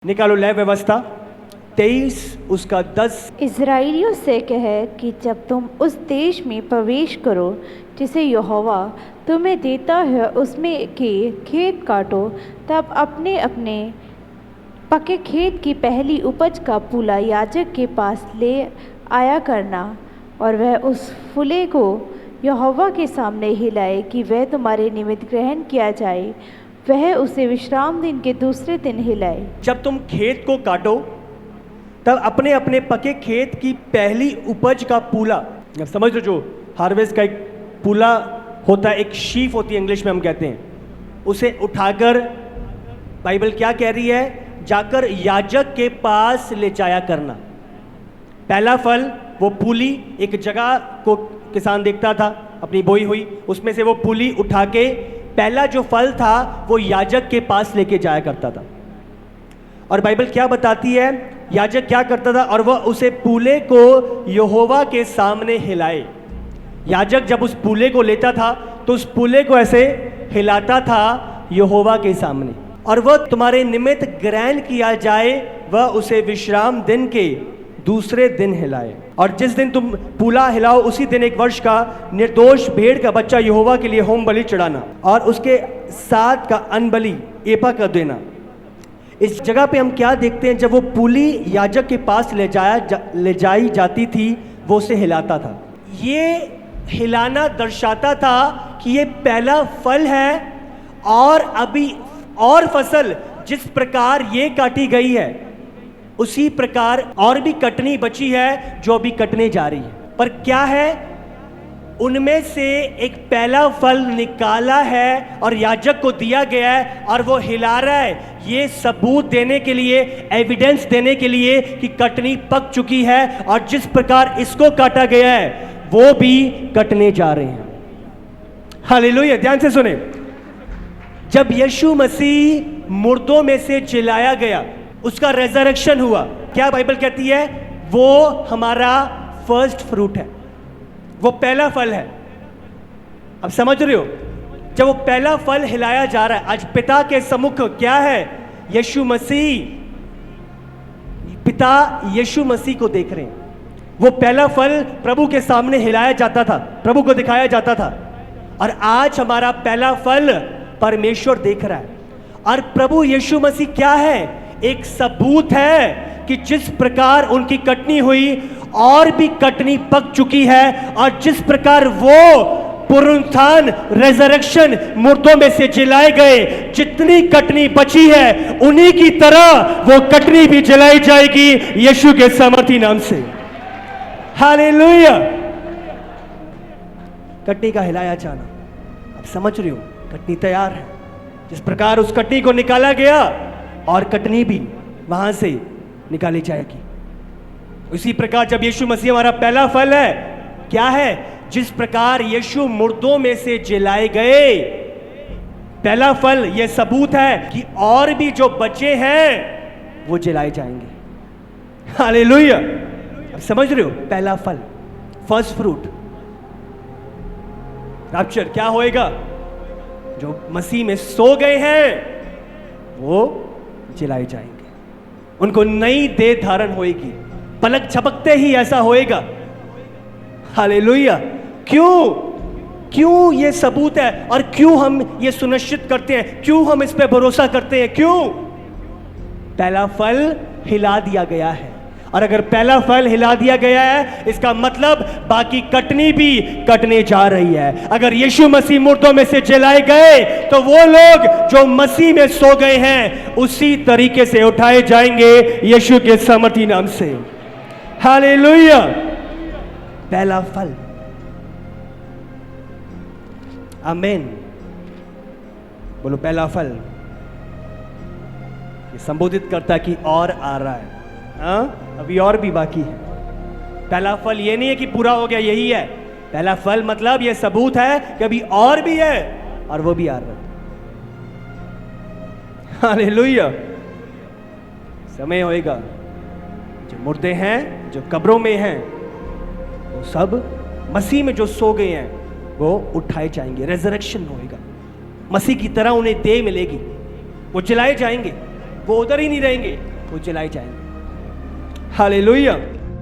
निकालो लय व्यवस्था 23 उसका 10। इज़राइलियों से कह कि जब तुम उस देश में प्रवेश करो जिसे यहोवा तुम्हें देता है, उसमें के खेत काटो, तब अपने अपने पके खेत की पहली उपज का पूला याजक के पास ले आया करना, और वह उस फूले को यहोवा के सामने हिलाए कि वह तुम्हारे निमित्त ग्रहण किया जाए। वह उसे विश्राम दिन के दूसरे दिन हिलाए। जब तुम खेत को काटो तब अपने अपने पके खेत की पहली उपज का पूला, अब समझ लो, जो हार्वेस्ट का एक पूला होता है, एक शीफ होती है इंग्लिश में हम कहते हैं, उसे उठाकर बाइबल क्या कह रही है, जाकर याजक के पास ले जाया करना। पहला फल वो पूली, एक जगह को किसान देखता था अपनी बोई हुई, उसमें से वो पूली उठा के पहला जो फल था वो याजक के पास लेके जाया करता था। और बाइबल क्या बताती है, याजक क्या करता था, और वह उसे पूले को यहोवा के सामने हिलाए। याजक जब उस पूले को लेता था तो उस पूले को ऐसे हिलाता था यहोवा के सामने, और वह तुम्हारे निमित्त ग्रहण किया जाए, वह उसे विश्राम दिन के दूसरे दिन हिलाए। और जिस दिन तुम पूला हिलाओ उसी दिन एक वर्ष का निर्दोष भेड़ का बच्चा यहोवा के लिए होम बलि चढ़ाना, और उसके साथ का अनबलि एपा कर देना। इस जगह पे हम क्या देखते हैं, जब वो पूली याजक के पास ले जाई जाती थी, वो उसे हिलाता था। ये हिलाना दर्शाता था कि ये पहला फल है, और अभी और फसल जिस प्रकार ये काटी गई है उसी प्रकार और भी कटनी बची है जो अभी कटने जा रही है। पर क्या है, उनमें से एक पहला फल निकाला है और याजक को दिया गया है, और वो हिला रहा है, ये सबूत देने के लिए, एविडेंस देने के लिए कि कटनी पक चुकी है, और जिस प्रकार इसको काटा गया है वो भी कटने जा रहे हैं। हालेलुया। ध्यान से सुने, जब यीशु मसीह मुर्दों में से जिलाया गया, उसका रेजरेक्शन हुआ, क्या बाइबल कहती है, वो हमारा फर्स्ट फ्रूट है, वो पहला फल है। अब समझ रहे हो, जब वो पहला फल हिलाया जा रहा है, आज पिता के सम्मुख क्या है, यीशु मसीह, पिता यीशु मसीह को देख रहे हैं। वो पहला फल प्रभु के सामने हिलाया जाता था, प्रभु को दिखाया जाता था, और आज हमारा पहला फल परमेश्वर देख रहा है। और प्रभु यीशु मसीह क्या है, एक सबूत है कि जिस प्रकार उनकी कटनी हुई और भी कटनी पक चुकी है, और जिस प्रकार वो पुनरुत्थान, रेजरेक्शन, मुर्दों में से जिलाए गए, जितनी कटनी बची है उन्हीं की तरह वो कटनी भी जलाई जाएगी यीशु के सामर्थी नाम से। हालेलुया। कटनी का हिलाया जाना, अब समझ रही हो, कटनी तैयार है। जिस प्रकार उस कटनी को निकाला गया और कटनी भी वहां से निकाली जाएगी, उसी प्रकार जब यीशु मसीह हमारा पहला फल है, क्या है, जिस प्रकार यीशु मुर्दों में से जिलाए गए, पहला फल यह सबूत है कि और भी जो बचे हैं वो जिलाए जाएंगे। हालेलुया। अब समझ रहे हो, पहला फल, फर्स्ट फ्रूट, रैप्चर क्या होएगा, जो मसीह में सो गए हैं वो जिलाए जाएंगे, उनको नई देह धारण होएगी, पलक झपकते ही ऐसा होएगा। हालेलुया। क्यों ये सबूत है, और क्यों हम ये सुनिश्चित करते हैं, क्यों हम इस पे भरोसा करते हैं, क्यों, पहला फल हिला दिया गया है। और अगर पहला फल हिला दिया गया है, इसका मतलब बाकी कटनी भी कटने जा रही है। अगर यीशु मसीह मुर्दों में से जलाए गए तो वो लोग जो मसीह में सो गए हैं उसी तरीके से उठाए जाएंगे यीशु के सामर्थी नाम से। हालेलुया। पहला फल, आमीन। बोलो पहला फल। ये संबोधित करता है कि और आ रहा है, हाँ, अभी और भी बाकी है। पहला फल ये नहीं है कि पूरा हो गया, यही है पहला फल, मतलब ये सबूत है कि अभी और भी है, और वो भी आ रहा है। हालेलुया। समय होएगा, जो मुर्दे हैं, जो कब्रों में हैं, वो सब मसीह में जो सो गए हैं वो उठाए जाएंगे, रेजरेक्शन होएगा, मसीह की तरह उन्हें देह मिलेगी, वो जलाए जाएंगे, वो उधर ही नहीं रहेंगे, वो जलाए जाएंगे। हालेलुया।